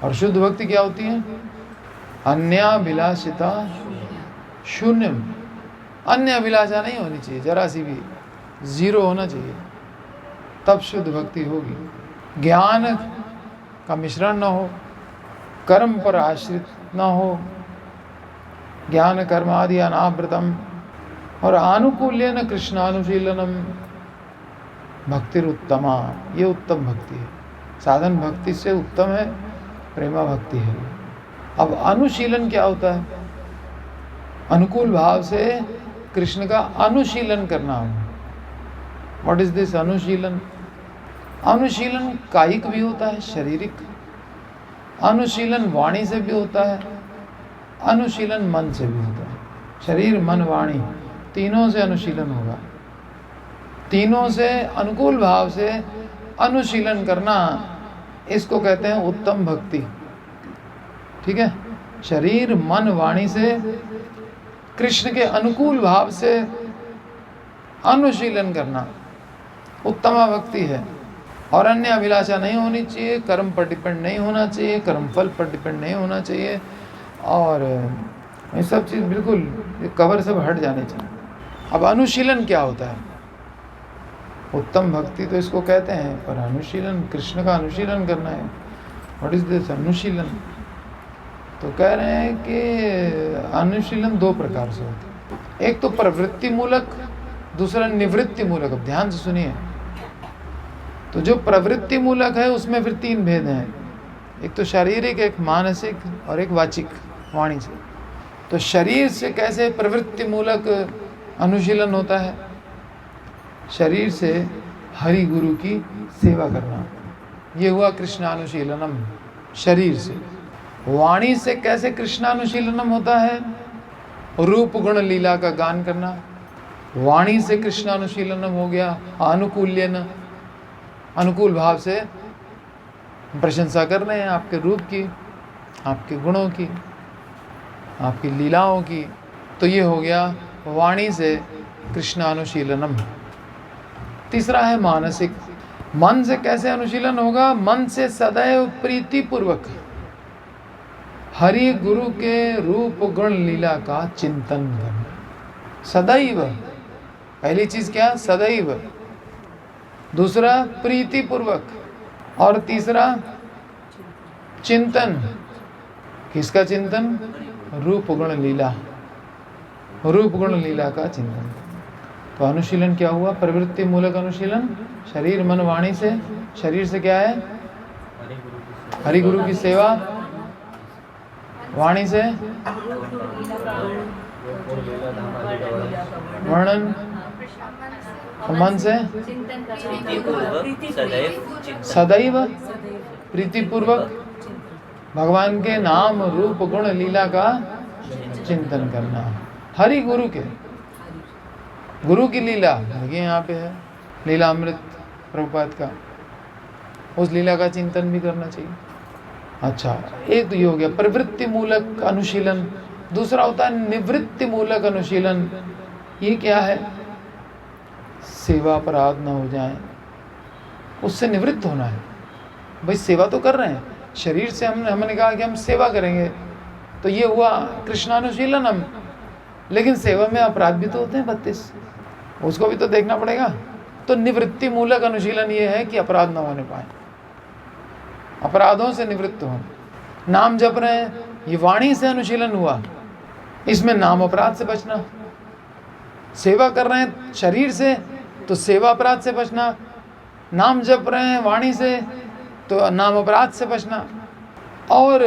और शुद्ध भक्ति क्या होती है? अन्याभिलाषिता शून्यम। अन्य अभिलाषा नहीं होनी चाहिए, जरा सी भी, जीरो होना चाहिए, तब शुद्ध भक्ति होगी। ज्ञान का मिश्रण न हो, कर्म पर आश्रित न हो, ज्ञान कर्मादि अनावृतम, और आनुकूल्यन कृष्णानुशीलनम भक्तिरुत्तमा। ये उत्तम भक्ति है। साधन भक्ति से उत्तम है प्रेमा भक्ति है। अब अनुशीलन क्या होता है? अनुकूल भाव से कृष्ण का अनुशीलन करना हो। व्हाट इज दिस अनुशीलन? अनुशीलन कायिक भी होता है, शारीरिक। अनुशीलन वाणी से भी होता है, अनुशीलन मन से भी होता है। शरीर मन वाणी तीनों से अनुशीलन होगा। तीनों से अनुकूल भाव से अनुशीलन करना, इसको कहते हैं उत्तम भक्ति। ठीक है, शरीर मन वाणी से कृष्ण के अनुकूल भाव से अनुशीलन करना उत्तम भक्ति है। और अन्य अभिलाषा नहीं होनी चाहिए, कर्म पर डिपेंड नहीं होना चाहिए, कर्म फल पर डिपेंड नहीं होना चाहिए, और ये सब चीज़ बिल्कुल कवर सब हट जाने चाहिए। अब अनुशीलन क्या होता है? उत्तम भक्ति तो इसको कहते हैं, पर अनुशीलन, कृष्ण का अनुशीलन करना है। व्हाट इज दिस अनुशीलन? तो कह रहे हैं कि अनुशीलन दो प्रकार से होता है। एक तो प्रवृत्ति मूलक, दूसरा निवृत्ति मूलक। अब ध्यान से सुनिए। तो जो प्रवृत्ति मूलक है उसमें फिर तीन भेद हैं, एक तो शारीरिक, एक मानसिक और एक वाचिक, वाणी से। तो शरीर से कैसे प्रवृत्ति मूलक अनुशीलन होता है? शरीर से हरि गुरु की सेवा करना, ये हुआ कृष्णानुशीलनम शरीर से। वाणी से कैसे कृष्णानुशीलनम होता है? रूप गुण लीला का गान करना, वाणी से कृष्णानुशीलनम हो गया। अनुकूल्यन, अनुकूल भाव से प्रशंसा कर रहे हैं आपके रूप की, आपके गुणों की, आपकी लीलाओं की, तो ये हो गया वाणी से कृष्णानुशीलनम। तीसरा है मानसिक। मन से कैसे अनुशीलन होगा? मन से सदैव प्रीति पूर्वक हरि गुरु के रूप गुण लीला का चिंतन करना। सदैव, पहली चीज क्या? सदैव। दूसरा प्रीति पूर्वक, और तीसरा चिंतन। किसका चिंतन? रूप गुण लीला, रूप गुण लीला का चिंतन। तो अनुशीलन क्या हुआ? प्रवृत्ति मूलक अनुशीलन, शरीर मन वाणी से। शरीर से क्या है? हरि गुरु की सेवा। वाणी से वर्णन, मन से सदैव प्रीति पूर्वक भगवान के नाम रूप गुण लीला का चिंतन करना। हरि गुरु के, गुरु की लीला देखिए यहाँ पे है, लीला अमृत प्रभुपाद का, उस लीला का चिंतन भी करना चाहिए। अच्छा, एक तो ये हो गया प्रवृत्ति मूलक अनुशीलन। दूसरा होता है निवृत्ति मूलक अनुशीलन। ये क्या है? सेवा अपराध न हो जाए, उससे निवृत्त होना है। भाई सेवा तो कर रहे हैं, शरीर से हमने कहा कि हम सेवा करेंगे, तो ये हुआ कृष्णानुशीलन हम, लेकिन सेवा में अपराध भी तो होते हैं 32, उसको भी तो देखना पड़ेगा। तो निवृत्ति मूलक अनुशीलन ये है कि अपराध न होने पाए, अपराधों से निवृत्त हो। नाम जप रहे हैं, ये वाणी से अनुशीलन हुआ, इसमें नाम अपराध से बचना। सेवा कर रहे हैं शरीर से, तो सेवा अपराध से बचना। नाम जप रहे हैं वाणी से, तो नाम अपराध से बचना। और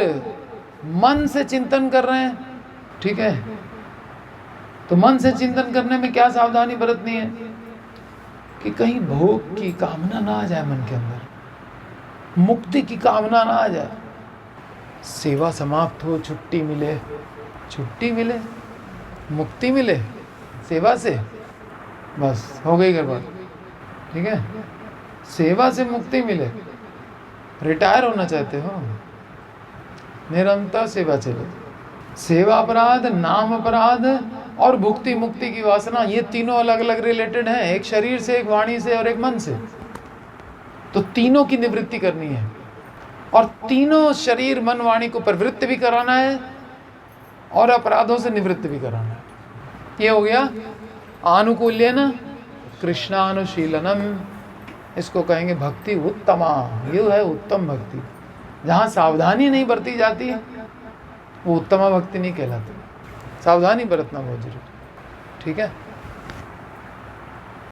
मन से चिंतन कर रहे हैं, ठीक है, तो मन से चिंतन करने में क्या सावधानी बरतनी है कि कहीं भोग की कामना ना आ जाए मन के अंदर, मुक्ति की कामना ना आ जाए। सेवा समाप्त हो, छुट्टी मिले, छुट्टी मिले, मुक्ति मिले सेवा से, बस हो गई गड़बड़। ठीक है, सेवा से मुक्ति मिले, रिटायर होना चाहते हो, निरंतर सेवा चले। सेवा अपराध, नाम अपराध और भुक्ति मुक्ति की वासना, ये तीनों अलग अलग रिलेटेड हैं, एक शरीर से, एक वाणी से और एक मन से। तो तीनों की निवृत्ति करनी है। और तीनों शरीर मन वाणी को प्रवृत्त भी कराना है और अपराधों से निवृत्त भी कराना है। ये हो गया आनुकूल्यन कृष्णानुशीलनम, इसको कहेंगे भक्ति उत्तमा। ये है उत्तम भक्ति। जहाँ सावधानी नहीं बरती जाती वो उत्तमा भक्ति नहीं कहलाती। सावधानी बरतना बहुत जरूरी। ठीक है।